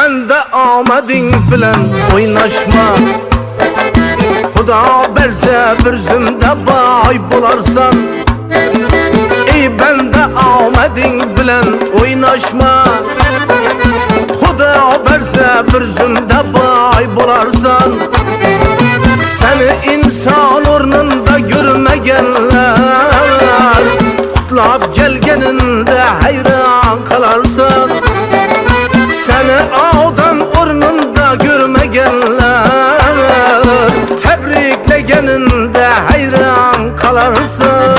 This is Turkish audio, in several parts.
bende amading bilen oynaşma. Xudo berse bir zumda boy bo'larsan. Ey bende amading bilen oynaşma. Xudo berse bir zumda boy bo'larsan. Seni insan o'rnida görmegenler qutlab kelganingda hayron qalarsan. Seni odam o'rnida görmegenler tabriklaganingda hayron qalarsan.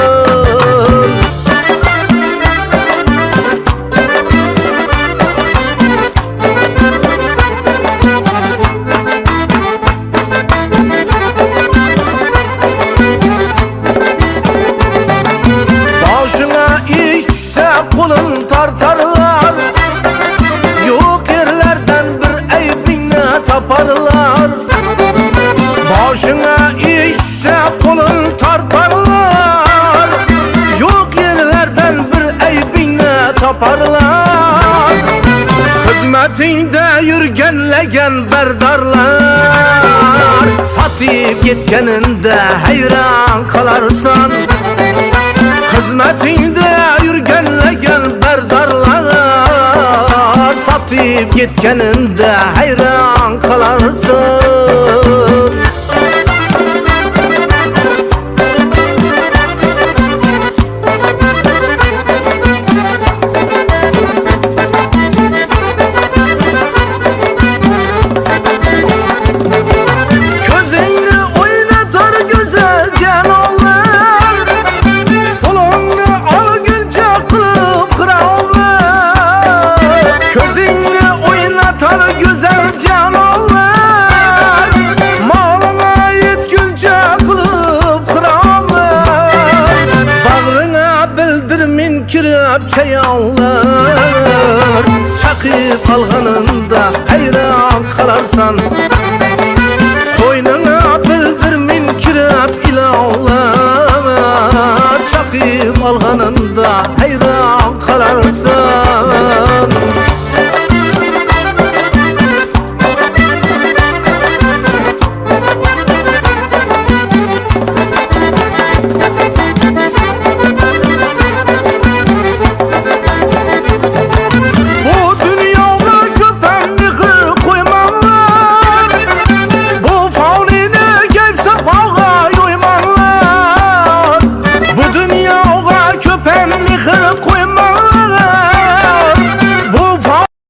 Başına iş düşse kulun tartarlar. Yok yerlerden bir aybini taparlar. Başına iş düşse kulun tartarlar. Yok yerlerden bir aybini taparlar. Hizmetinde yürgenlegen berdarlar. Satıp gitkeninde hayran kalarsan. Hizmetinde yürgenlegen berdarlar. Satıp gitkeninde hayran kalarsın. Gözünü oynatar güzel canavlar. Kolunu al gülce kılıp kıravlar. Gözünü oynatar güzel canavlar. Malına yetgünce kılıp kıravlar. Bağrına bildirmin kirip çayavlar. Çakıp alganında hayran kalarsan. Koynuna bildirmin kirip ilavlar. Çakıp alganında hayran kalarsan.